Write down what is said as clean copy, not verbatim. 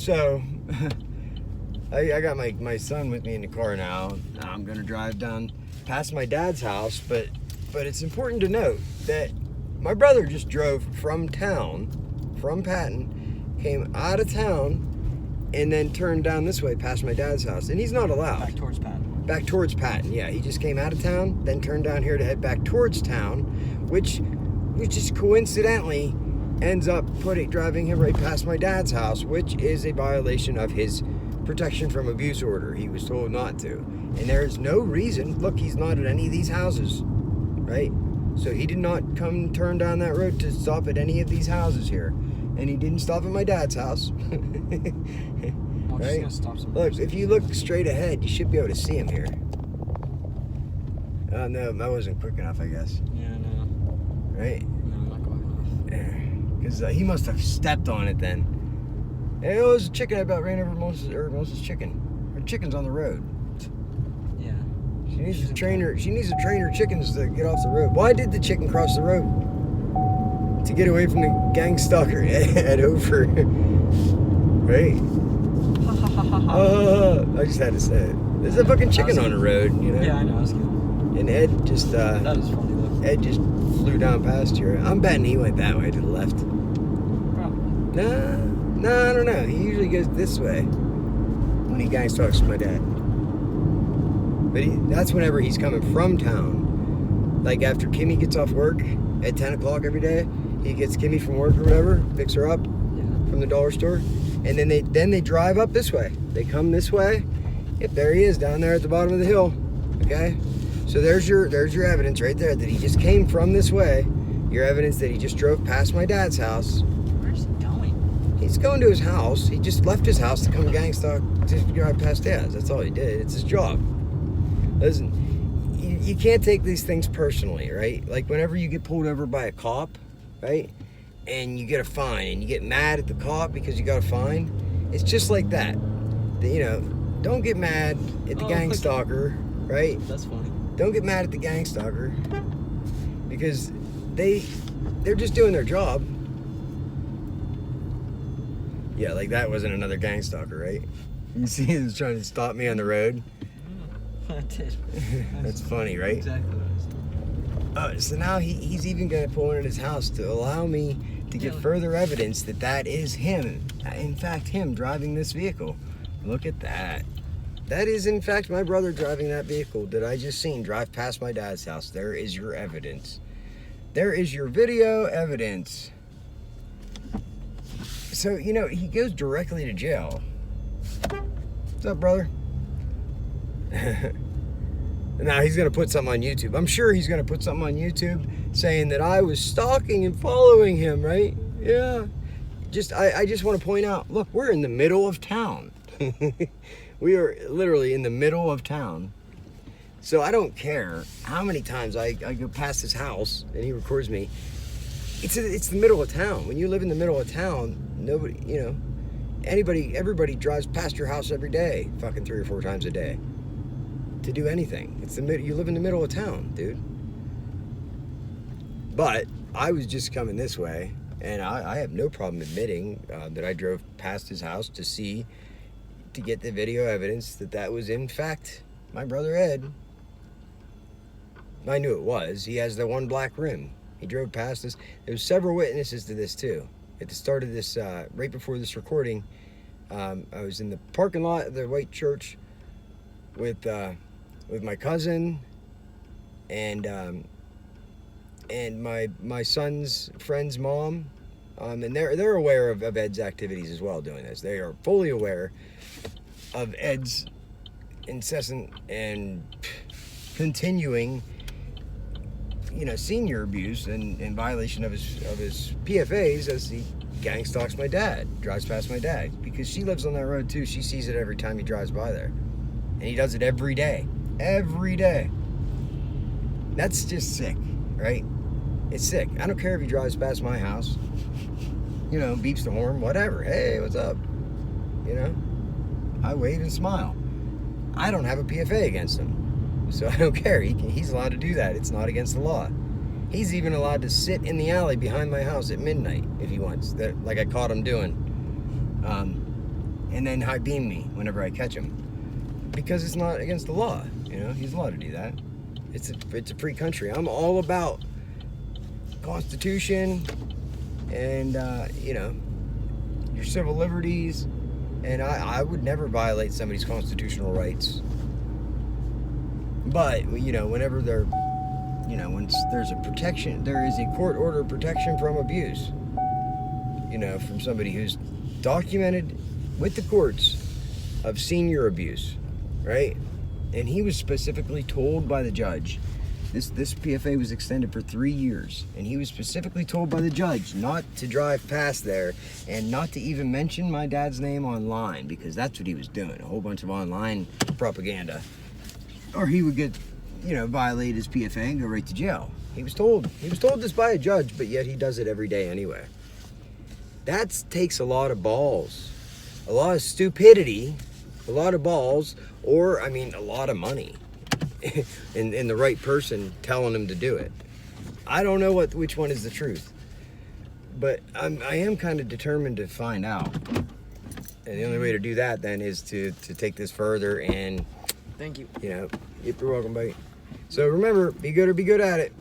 So, I got my son with me in the car now. I'm gonna drive down past my dad's house, but it's important to note that my brother just drove from town, from Patton, came out of town, and then turned down this way past my dad's house, and he's not allowed. Back towards Patton. Back towards Patton, yeah. He just came out of town, then turned down here to head back towards town, which just coincidentally ends up driving him right past my dad's house, which is a violation of his protection from abuse order. He was told not to. And there is no reason, look, he's not at any of these houses, right? So he did not turn down that road to stop at any of these houses here. And he didn't stop at my dad's house. Right? Look, if you look straight ahead, you should be able to see him here. Oh, no, that wasn't quick enough, I guess. Yeah, no. Right? No, not quite enough. Because he must have stepped on it then. And it was a chicken. I about ran over Moses' chicken. Her chicken's on the road. Yeah. She needs to train her chickens to get off the road. Why did the chicken cross the road? To get away from the gang stalker, Ed Hofer. Right? I just had to say it. There's a fucking chicken on the road, you know? Yeah, I know. That's good. And Ed just, that is funny, though. Ed just flew down past here. I'm betting he went that way to the left. Probably. No, I don't know. He usually goes this way when he gang stalks my dad. But that's whenever he's coming from town. Like after Kimmy gets off work at 10 o'clock every day, he gets Kimmy from work or whatever, picks her up from the dollar store, and then they drive up this way. They come this way. Yep, there he is down there at the bottom of the hill. Okay? So there's your evidence right there that he just came from this way. Your evidence that he just drove past my dad's house. Where's he going? He's going to his house. He just left his house to come gang stalk, to drive past dad's. That's all he did. It's his job. Listen, you can't take these things personally, right? Like whenever you get pulled over by a cop, right? And you get a fine and you get mad at the cop because you got a fine. It's just like that. You know, don't get mad at the gang stalker, right? That's funny. Don't get mad at the gang stalker because they're just doing their job. Yeah, like that wasn't another gang stalker, right? You see he was trying to stop me on the road. I did. That's funny, right? Exactly what I was. So now he's even going to pull in his house to allow me to get further evidence that is him. In fact, him driving this vehicle. Look at that. That is, in fact, my brother driving that vehicle that I just seen drive past my dad's house. There is your evidence. There is your video evidence. So, you know, he goes directly to jail. What's up, brother? Now he's going to put something on YouTube. I'm sure he's going to put something on YouTube saying that I was stalking and following him, right? Yeah. I just want to point out, look, we're in the middle of town. We are literally in the middle of town. So I don't care how many times I go past his house and he records me. It's the middle of town. When you live in the middle of town, nobody, you know, everybody drives past your house every day, fucking 3 or 4 times a day to do anything. You live in the middle of town, dude. But I was just coming this way, and I have no problem admitting that I drove past his house to get the video evidence that was in fact my brother Ed. I knew it was. He has the one black rim. He drove past us. There was several witnesses to this too. At the start of this, right before this recording, I was in the parking lot of the white church with my cousin and my son's friend's mom, and they're aware of Ed's activities as well doing this. They are fully aware of Ed's incessant and continuing, you know, senior abuse and in violation of his PFAs as he gang stalks my dad, drives past my dad, because she lives on that road too. She sees it every time he drives by there, and he does it every day. Every day. That's just sick, right? It's sick. I don't care if he drives past my house, you know, beeps the horn, whatever. Hey, what's up? You know, I wave and smile. I don't have a PFA against him, so I don't care. He's allowed to do that. It's not against the law. He's even allowed to sit in the alley behind my house at midnight if he wants. That, like I caught him doing. and then high beam me whenever I catch him, because it's not against the law. You know, he's allowed to do that. It's a free country. I'm all about Constitution and you know, your civil liberties, and I would never violate somebody's constitutional rights. But you know, whenever they're, you know, when there's a protection, there is a court order protection from abuse. You know, from somebody who's documented with the courts of senior abuse, right? And he was specifically told by the judge, this PFA was extended for 3 years, and he was specifically told by the judge not to drive past there and not to even mention my dad's name online, because that's what he was doing, a whole bunch of online propaganda. Or he would get, you know, violate his PFA and go right to jail. He was told this by a judge, but yet he does it every day anyway. That takes a lot of balls, a lot of stupidity, a lot of balls, or, I mean, a lot of money, and the right person telling him to do it. I don't know which one is the truth, but I am kind of determined to find out. And the only way to do that then is to take this further and, Thank you. you know, you're welcome, buddy. So remember, be good or be good at it.